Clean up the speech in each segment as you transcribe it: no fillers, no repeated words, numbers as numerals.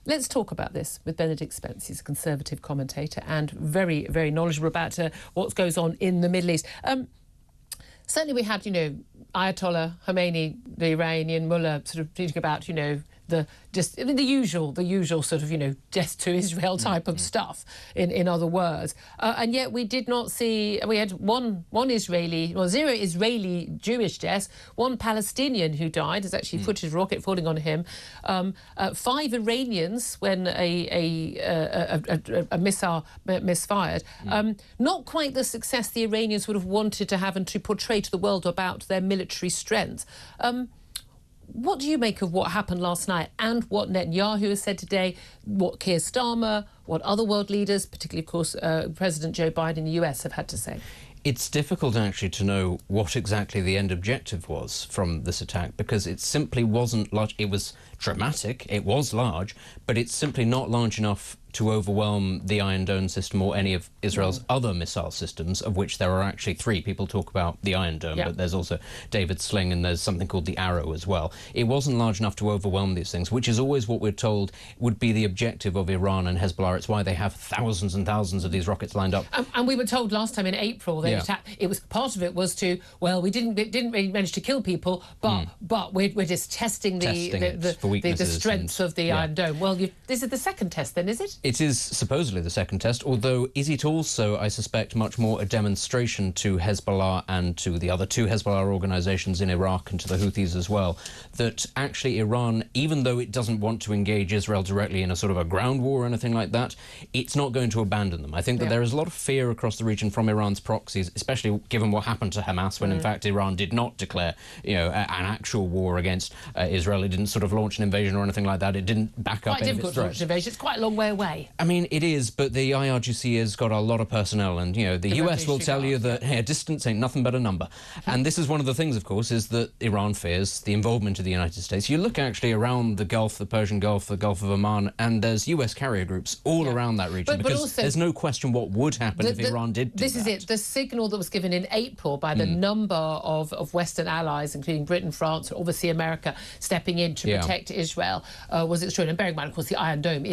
Let's talk about this with Benedict Spence. He's a conservative commentator and very, very knowledgeable about what goes on in the Middle East. Certainly we had, Ayatollah Khomeini, the Iranian mullah, sort of speaking about, the usual sort of, death to Israel type of stuff, in other words. And yet we did not see, we had zero Israeli Jewish deaths, one Palestinian who died. There's actually footage of a rocket falling on him. 5 Iranians when a missile misfired. Not quite the success the Iranians would have wanted to have and to portray to the world about their military strength. What do you make of what happened last night and what Netanyahu has said today, what Keir Starmer, what other world leaders, particularly, of course, President Joe Biden in the US, have had to say? It's difficult, actually, to know what exactly the end objective was from this attack, because it simply wasn't large. It was dramatic, it was large, but it's simply not large enough to overwhelm the Iron Dome system or any of Israel's other missile systems, of which there are actually 3. People talk about the Iron Dome, but there's also David Sling, and there's something called the Arrow as well. It wasn't large enough to overwhelm these things, which is always what we're told would be the objective of Iran and Hezbollah. It's why they have thousands and thousands of these rockets lined up. And we were told last time in April they attacked. It was part of it was to, well, we didn't really manage to kill people, but we're just testing the strength of the Iron Dome. Well, this is the second test, then, is it? It is supposedly the second test, although is it also, I suspect, much more a demonstration to Hezbollah and to the other 2 Hezbollah organisations in Iraq and to the Houthis as well, that actually Iran, even though it doesn't want to engage Israel directly in a sort of a ground war or anything like that, it's not going to abandon them. I think that there is a lot of fear across the region from Iran's proxies, especially given what happened to Hamas when, in fact, Iran did not declare, an actual war against Israel. It didn't sort of launch an invasion or anything like that. It didn't back up any of its threats. Quite difficult to launch an invasion. It's quite a long way away. I mean, it is, but the IRGC has got a lot of personnel, and, the US will tell you that, distance ain't nothing but a number. And this is one of the things, of course, is that Iran fears the involvement of the United States. You look actually around the Gulf, the Persian Gulf, the Gulf of Oman, and there's US carrier groups all around that region, because also, there's no question what would happen if Iran did do that. This is it. The signal that was given in April by the number of Western allies, including Britain, France, and obviously America, stepping in to protect Israel, was extraordinary. And bearing in mind, of course, the Iron Dome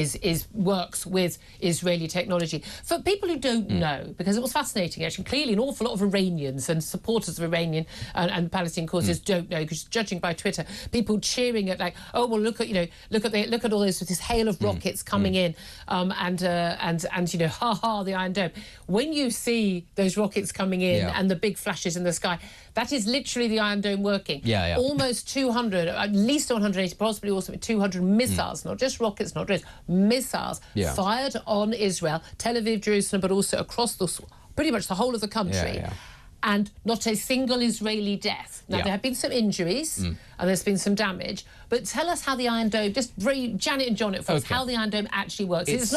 works with Israeli technology. For people who don't know, because it was fascinating, actually, clearly an awful lot of Iranians and supporters of Iranian and Palestinian causes don't know, because judging by Twitter, people cheering at like, oh well, look at all this hail of rockets coming in, and ha ha, the Iron Dome. When you see those rockets coming in and the big flashes in the sky, that is literally the Iron Dome working. Almost 200, at least 180, possibly also 200 missiles, not just rockets, not just missiles, fired on Israel, Tel Aviv, Jerusalem, but also across pretty much the whole of the country. And not a single Israeli death. Now, there have been some injuries and there's been some damage, but tell us how the Iron Dome, just bring Janet and John it first, how the Iron Dome actually works. It's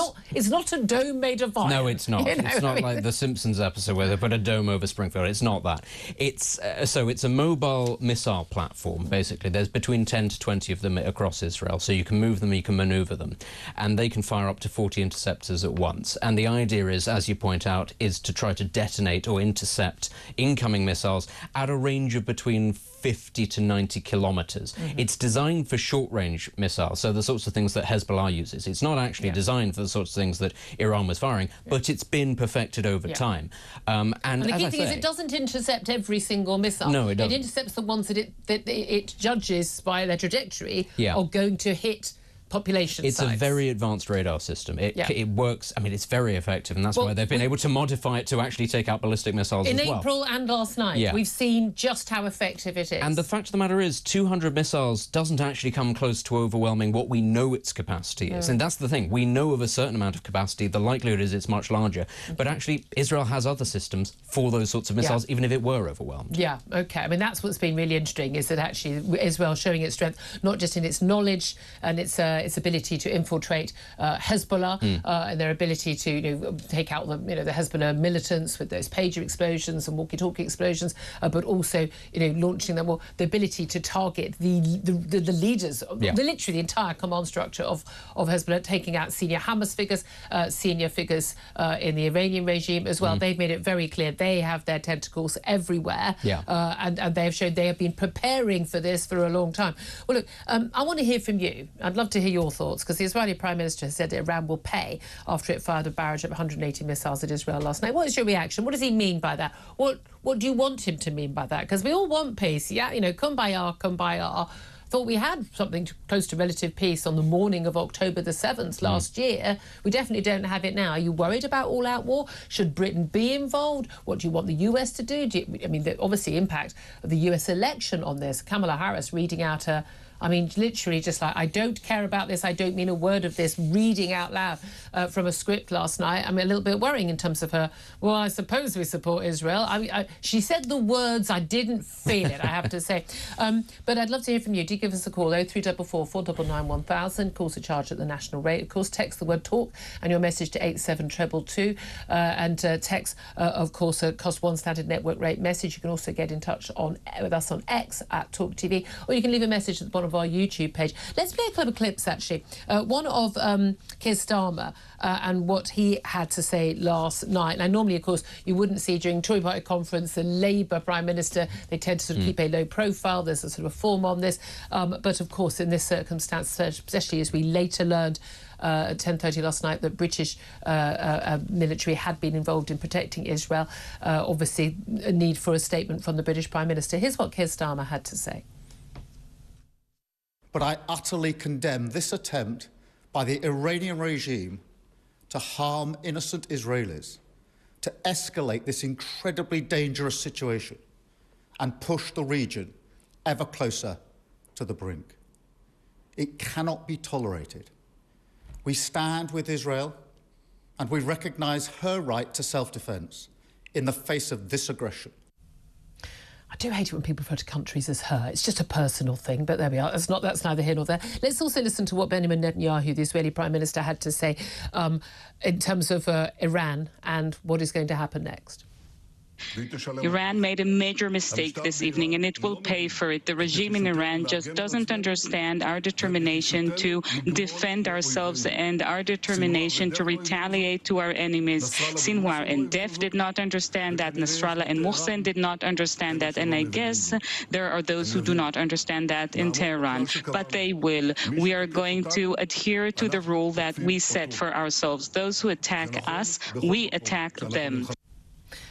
not a dome made of iron. No, it's not. It's not like the Simpsons episode where they put a dome over Springfield. It's not that. It's it's a mobile missile platform, basically. There's between 10 to 20 of them across Israel, so you can move them, you can manoeuvre them, and they can fire up to 40 interceptors at once. And the idea is, as you point out, is to try to detonate or intercept incoming missiles at a range of between 50 to 90 kilometres. It's designed for short-range missiles, so the sorts of things that Hezbollah uses. It's not actually designed for the sorts of things that Iran was firing, but it's been perfected over time. And the key thing is it doesn't intercept every single missile. No, it doesn't. It intercepts the ones that it judges by their trajectory are going to hit population It's sites. a very advanced radar system. It works, I mean, it's very effective, and that's why they've been able to modify it to actually take out ballistic missiles as well. In April and last night, we've seen just how effective it is. And the fact of the matter is, 200 missiles doesn't actually come close to overwhelming what we know its capacity is. And that's the thing. We know of a certain amount of capacity. The likelihood is it's much larger. But actually, Israel has other systems for those sorts of missiles, even if it were overwhelmed. Yeah, OK. I mean, that's what's been really interesting, is that actually Israel showing its strength, not just in its knowledge and its ability to infiltrate Hezbollah and their ability to take out the Hezbollah militants with those pager explosions and walkie-talkie explosions, but also launching them, well, the ability to target the leaders, literally the entire command structure of Hezbollah, taking out senior Hamas figures, senior figures in the Iranian regime as well. They've made it very clear they have their tentacles everywhere, and they have shown they have been preparing for this for a long time. Well, look, I want to hear from you. I'd love to hear hear your thoughts, because the Israeli Prime Minister has said that Iran will pay after it fired a barrage of 180 missiles at Israel last night. What is your reaction? What does he mean by that? What do you want him to mean by that? Because we all want peace. Yeah, you know, kumbaya, kumbaya. Thought we had something close to relative peace on the morning of October the 7th last year. We definitely don't have it now. Are you worried about all-out war? Should Britain be involved? What do you want the US to do? I mean, the obviously impact of the US election on this. Kamala Harris reading out her, I mean, literally just like, I don't care about this, I don't mean a word of this, reading out loud from a script last night. I mean, a little bit worrying in terms of her, well, I suppose we support Israel. I mean, she said the words, I didn't feel it, I have to say. But I'd love to hear from you. Do give us a call, 0344 499 1000. Calls are charged at the national rate. Of course, text the word talk and your message to 87222. And text, of course, cost one standard network rate message. You can also get in touch with us on X at talkTV, or you can leave a message at the bottom of our YouTube page. Let's play a couple of clips, actually. One of Keir Starmer and what he had to say last night. Now, normally, of course, you wouldn't see during Tory Party conference the Labour Prime Minister, they tend to sort of keep a low profile. There's a sort of form on this. But, of course, in this circumstance, especially as we later learned at 10:30 last night that British military had been involved in protecting Israel, obviously a need for a statement from the British Prime Minister. Here's what Keir Starmer had to say. But I utterly condemn this attempt by the Iranian regime to harm innocent Israelis, to escalate this incredibly dangerous situation and push the region ever closer to the brink. It cannot be tolerated. We stand with Israel and we recognise her right to self-defence in the face of this aggression. I do hate it when people refer to countries as her. It's just a personal thing, but there we are. That's neither here nor there. Let's also listen to what Benjamin Netanyahu, the Israeli Prime Minister, had to say in terms of Iran and what is going to happen next. Iran made a major mistake this evening, and it will pay for it. The regime in Iran just doesn't understand our determination to defend ourselves and our determination to retaliate to our enemies. Sinwar and Def did not understand that. Nasrallah and Mohsen did not understand that. And I guess there are those who do not understand that in Tehran. But they will. We are going to adhere to the rule that we set for ourselves. Those who attack us, we attack them.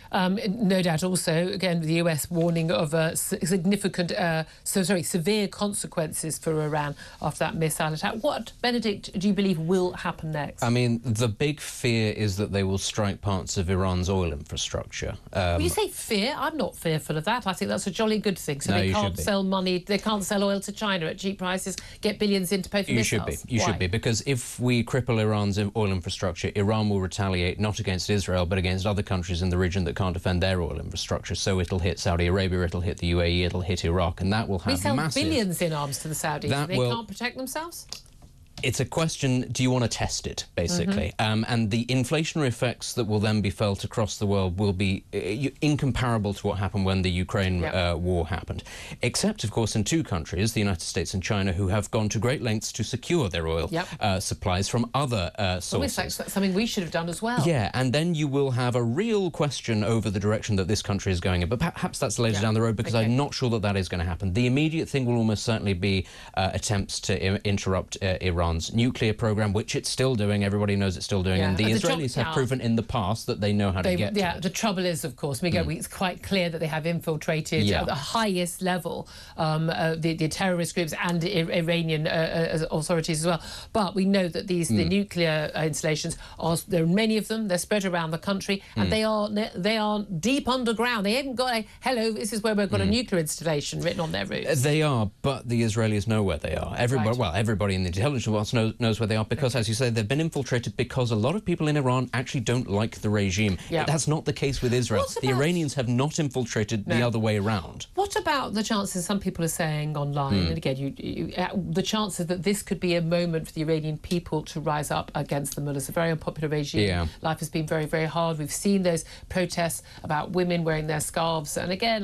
No doubt also, again, the US warning of significant, severe consequences for Iran after that missile attack. What, Benedict, do you believe will happen next? I mean, the big fear is that they will strike parts of Iran's oil infrastructure. When you say fear, I'm not fearful of that. I think that's a jolly good thing. So they can't sell money, they can't sell oil to China at cheap prices, get billions in to pay for missiles. You should be, because if we cripple Iran's oil infrastructure, Iran will retaliate not against Israel, but against other countries in the region that can't defend their oil infrastructure. So it'll hit Saudi Arabia, it'll hit the UAE, it'll hit Iraq, and that will have massive... We sell billions in arms to the Saudis. They can't protect themselves? It's a question, do you want to test it, basically? And the inflationary effects that will then be felt across the world will be incomparable to what happened when the Ukraine war happened. Except, of course, in two countries, the United States and China, who have gone to great lengths to secure their oil supplies from other sources. Well, that's something we should have done as well. Yeah, and then you will have a real question over the direction that this country is going in. But perhaps that's later down the road, because I'm not sure that that is going to happen. The immediate thing will almost certainly be attempts to interrupt Iran's nuclear program, which it's still doing. Everybody knows it's still doing. And the Israelis have proven in the past that they know how to get to it. The trouble is, of course, it's quite clear that they have infiltrated at the highest level the terrorist groups and Iranian authorities as well. But we know that the nuclear installations there are many of them. They're spread around the country, and they are deep underground. They haven't got hello, this is where we've got a nuclear installation written on their roofs. They are, but the Israelis know where they are. Everybody in the intelligence knows where they are, because, as you say, they've been infiltrated because a lot of people in Iran actually don't like the regime. That's not the case with Israel. The Iranians have not infiltrated the other way around. What about the chances, some people are saying online, and again, the chances that this could be a moment for the Iranian people to rise up against the mullahs? A very unpopular regime. Life has been very, very hard. We've seen those protests about women wearing their scarves, and again,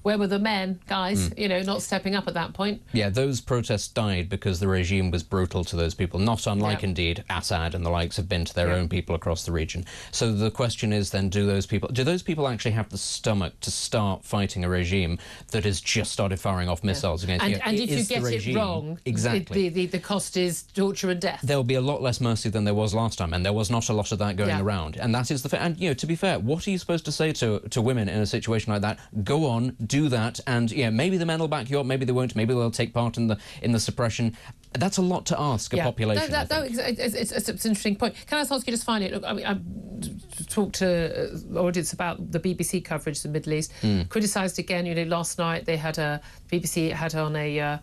where were the men, guys, not stepping up at that point? Yeah, those protests died because the regime was brutal brutal to those people, not unlike indeed Assad and the likes have been to their own people across the region. So the question is then, do those people actually have the stomach to start fighting a regime that has just started firing off missiles against you? And if you get it wrong, the cost is torture and death. There'll be a lot less mercy than there was last time, and there was not a lot of that going around. And that is the and to be fair, what are you supposed to say to women in a situation like that? Go on, do that, and maybe the men will back you up, maybe they won't, maybe they'll take part in the suppression. That's a lot to ask a population. It's an interesting point. Can I ask you just finally? Look, I mean, I talked to audience about the BBC coverage of the Middle East. Criticised again. Last night they had BBC had on an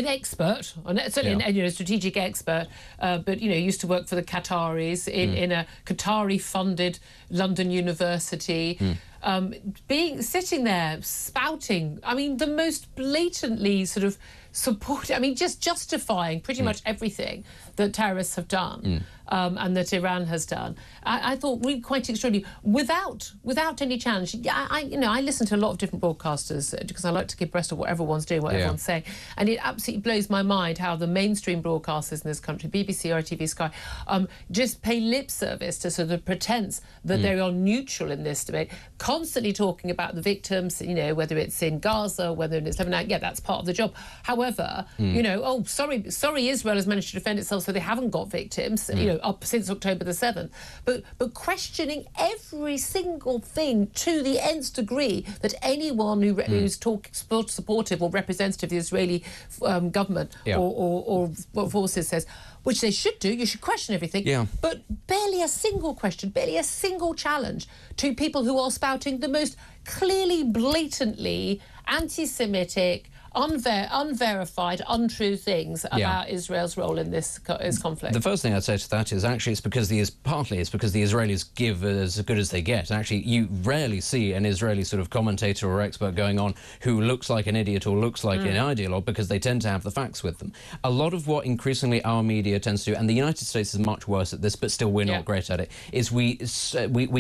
expert, certainly a strategic expert, but used to work for the Qataris in a Qatari-funded London university, sitting there spouting, I mean, the most blatantly sort of just justifying pretty much everything that terrorists have done and that Iran has done. I thought really quite extraordinary, without any challenge. I listen to a lot of different broadcasters because I like to keep abreast of what everyone's doing, what everyone's saying, and it absolutely blows my mind how the mainstream broadcasters in this country, BBC, RTV, Sky, just pay lip service to sort of pretense that they are neutral in this debate, constantly talking about the victims, whether it's in Gaza, whether it's Lebanon. Yeah, that's part of the job. However, sorry, Israel has managed to defend itself, so they haven't got victims, up since October the 7th. But questioning every single thing to the nth degree that anyone who's supportive or representative of the Israeli government or forces says, which they should do. You should question everything. But barely a single question, barely a single challenge to people who are spouting the most clearly, blatantly anti-Semitic, unverified, untrue things about Israel's role in this conflict. The first thing I'd say to that is actually it's because the Israelis give as good as they get. Actually, you rarely see an Israeli sort of commentator or expert going on who looks like an idiot or looks like an ideologue, because they tend to have the facts with them. A lot of what increasingly our media tends to do, and the United States is much worse at this, but still we're not great at it, is we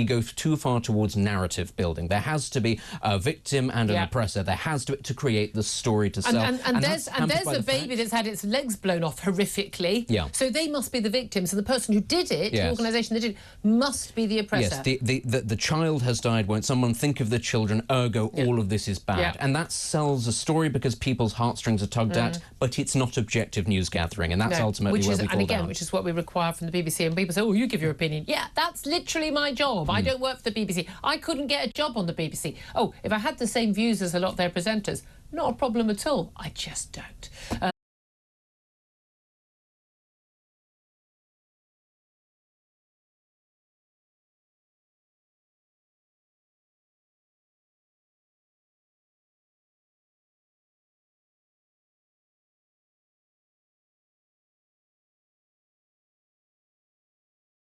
go too far towards narrative building. There has to be a victim and an oppressor. There has to create the story to sell. And there's a baby that's had its legs blown off horrifically. So they must be the victims, and the person who did it, the organisation that did it, must be the oppressor. Yes, the child has died. Won't someone think of the children? Ergo, all of this is bad. And that sells a story because people's heartstrings are tugged at, but it's not objective news gathering, and that's ultimately where we fall down. Which is what we require from the BBC. And people say, oh, you give your opinion. Yeah, that's literally my job. I don't work for the BBC. I couldn't get a job on the BBC. Oh, if I had the same views as a lot of their presenters, not a problem at all. I just don't.